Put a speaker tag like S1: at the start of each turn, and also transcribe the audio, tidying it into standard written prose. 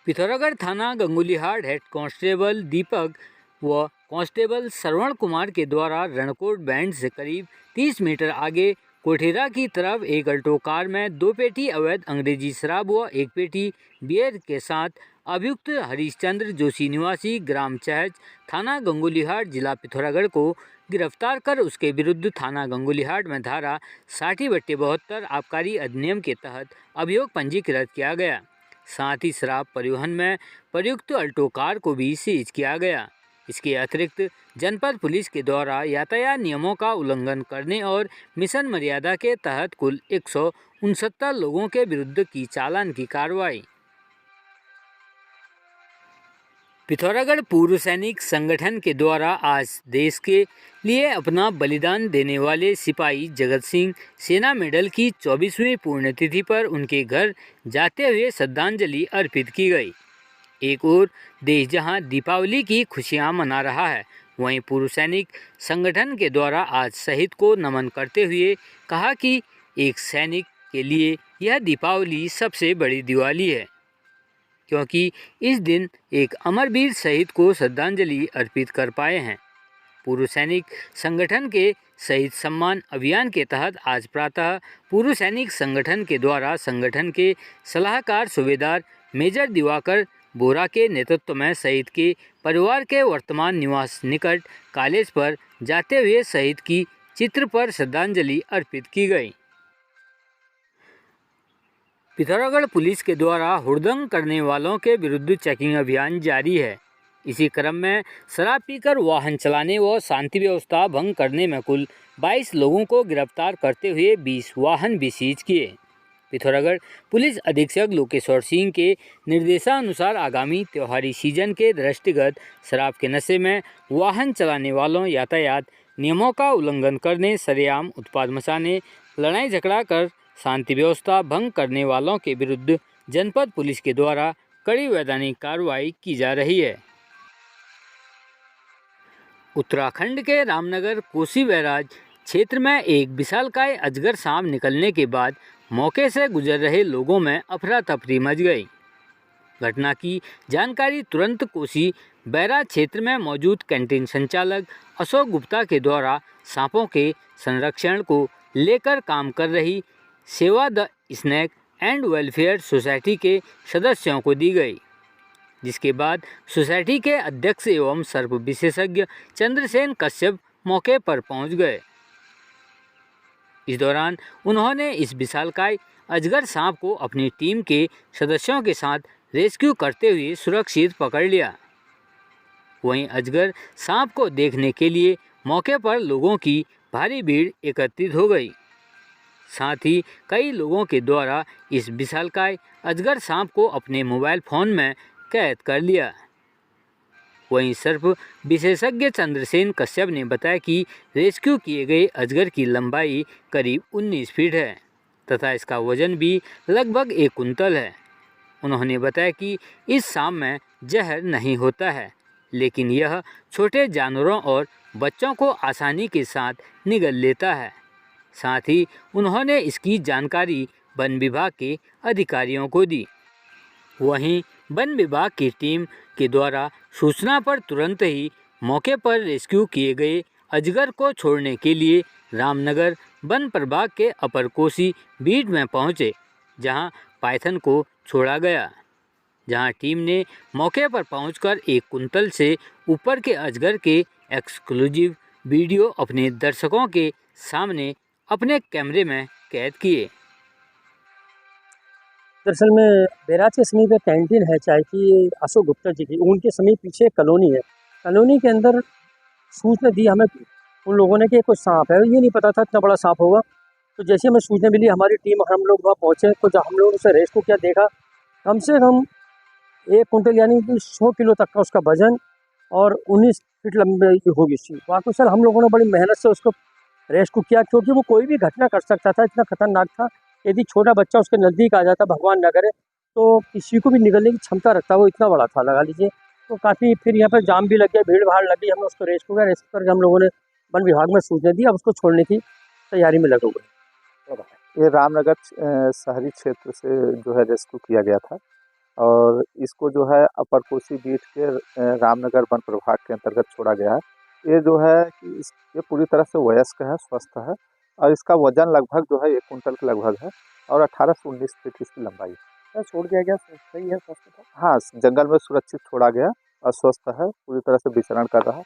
S1: पिथौरागढ़ थाना गंगुलीहाट head constable दीपक व constable Shravan Kumar के द्वारा रणकोट बैंड से करीब 30 मीटर आगे कोठेरा की तरफ एक अल्टो कार में 2 पेटी अवैध अंग्रेजी शराब व 1 पेटी बियर के साथ अभियुक्त हरीशचंद्र जोशी निवासी ग्राम चहच थाना गंगुलीहाट जिला पिथौरागढ़ को गिरफ्तार कर उसके विरुद्ध थाना गंगुलीहाट में धारा 60/72 आबकारी अधिनियम के तहत अभियोग पंजीकृत किया गया। साथ ही शराब परिवहन में प्रयुक्त अल्टो कार को भी सीज किया गया। इसके अतिरिक्त जनपद पुलिस के द्वारा यातायात नियमों का उल्लंघन करने और मिशन मर्यादा के तहत कुल 169 लोगों के विरुद्ध की चालान की कार्रवाई। पिथौरागढ़ पूर्व सैनिक संगठन के द्वारा आज देश के लिए अपना बलिदान देने वाले सिपाही जगत सिंह सेना मेडल की 24वीं पुण्यतिथि पर उनके घर जाते हुए श्रद्धांजलि अर्पित की गई। एक ओर देश जहां दीपावली की खुशियां मना रहा है, वहीं पूर्व सैनिक संगठन के द्वारा आज शहीद को नमन करते हुए कहा कि एक सैनिक के लिए यह दीपावली सबसे बड़ी दिवाली है, क्योंकि इस दिन एक अमरवीर शहीद को श्रद्धांजलि अर्पित कर पाए हैं। पूर्व सैनिक संगठन के शहीद सम्मान अभियान के तहत आज प्रातः पूर्व सैनिक संगठन के द्वारा संगठन के सलाहकार सूबेदार मेजर दिवाकर बोरा के नेतृत्व में शहीद के परिवार के वर्तमान निवास निकट कॉलेज पर जाते हुए शहीद की चित्र पर श्रद्धांजलि अर्पित की गई। पिथौरागढ़ पुलिस के द्वारा हुड़दंग करने वालों के विरुद्ध चेकिंग अभियान जारी है। इसी क्रम में शराब पीकर वाहन चलाने व शांति व्यवस्था भंग करने में कुल 22 लोगों को गिरफ्तार करते हुए 20 वाहन भी सीज किए। पिथौरागढ़ पुलिस अधीक्षक लोकेश्वर सिंह के निर्देशानुसार आगामी त्योहारी सीजन के दृष्टिगत शराब के नशे में वाहन चलाने वालों, यातायात नियमों का उल्लंघन करने, सरेआम उत्पाद मचाने, लड़ाई झगड़ा कर शांति व्यवस्था भंग करने वालों के विरुद्ध जनपद पुलिस के द्वारा कड़ी वैधानिक कार्रवाई की जा रही है। उत्तराखंड के रामनगर कोसी बैराज क्षेत्र में एक विशालकाय अजगर सांप निकलने के बाद मौके से गुजर रहे लोगों में अफरा तफरी मच गई। घटना की जानकारी तुरंत कोसी बैराज क्षेत्र में मौजूद कैंटीन संचालक अशोक गुप्ता के द्वारा सांपों के संरक्षण को लेकर काम कर रही सेवा the snake and welfare society के सदस्यों को दी गई, जिसके बाद सोसाइटी के अध्यक्ष एवं सर्प विशेषज्ञ चंद्रसेन कश्यप मौके पर पहुंच गए। इस दौरान उन्होंने इस विशालकाय अजगर सांप को अपनी टीम के सदस्यों के साथ रेस्क्यू करते हुए सुरक्षित पकड़ लिया। वहीं अजगर सांप को देखने के लिए मौके पर लोगों की भारी भीड़ एकत्रित हो गई। साथ ही कई लोगों के द्वारा इस विशालकाय अजगर सांप को अपने मोबाइल फ़ोन में कैद कर लिया। वहीं सर्प विशेषज्ञ चंद्रसेन कश्यप ने बताया कि रेस्क्यू किए गए अजगर की लंबाई करीब 19 फीट है तथा इसका वजन भी लगभग 1 कुंतल है। उन्होंने बताया कि इस सांप में जहर नहीं होता है, लेकिन यह छोटे जानवरों और बच्चों को आसानी के साथ निगल लेता है। साथ ही उन्होंने इसकी जानकारी वन विभाग के अधिकारियों को दी। वहीं वन विभाग की टीम के द्वारा सूचना पर तुरंत ही मौके पर रेस्क्यू किए गए अजगर को छोड़ने के लिए रामनगर वन प्रभाग के अपर कोसी बीट में पहुंचे, जहां पाइथन को छोड़ा गया। जहां टीम ने मौके पर पहुंचकर 1 कुंतल से ऊपर के अजगर के एक्सक्लूसिव वीडियो अपने दर्शकों के सामने अपने कैमरे में कैद किए।
S2: दरअसल में बैराज के समीप एक कैंटीन है चाय की अशोक गुप्ता जी की, उनके समीप पीछे एक कॉलोनी है। कॉलोनी के अंदर सूचना दी हमें उन लोगों ने कि कोई सांप है, ये नहीं पता था इतना बड़ा सांप होगा। तो जैसे हमें सूचना मिली, हमारी टीम हम लोग वहाँ पहुँचे, तो जब हम लोगों ने उसे रेस्क्यू किया, देखा कम से कम 1 कुंटल यानी कि 100 किलो तक का उसका वजन और 19 फीट लंबाई की होगी उसकी। वाकई सर हम लोगों ने बड़ी मेहनत से उसको रेस्क्यू किया, क्योंकि वो कोई भी घटना कर सकता था, इतना खतरनाक था। यदि छोटा बच्चा उसके नज़दीक आ जाता, भगवान न करे, तो किसी को भी निगलने की क्षमता रखता, वो इतना बड़ा था, लगा लीजिए। तो काफ़ी फिर यहाँ पर जाम भी लग गया, भीड़ भाड़ लगी, हमने उसको रेस्क्यू किया। रेस्क्यू करके हम लोगों ने वन विभाग में सूचना दी, अब उसको छोड़ने की तैयारी में लगे हुए।
S3: ये रामनगर शहरी क्षेत्र से जो है रेस्क्यू किया गया था। और इसको जो है अपर कोसी बीट के रामनगर वन प्रभाग के अंतर्गत छोड़ा गया है। ये जो है कि ये पूरी तरह से वयस्क है, स्वस्थ है और इसका वजन लगभग जो है 1 कुंटल के लगभग है और 18 से 19 फीट इसकी लंबाई है।
S2: क्या छोड़ दिया गया, सही है, स्वस्थ था?
S3: हाँ, जंगल में सुरक्षित छोड़ा गया और स्वस्थ है, पूरी तरह से विचरण कर रहा है।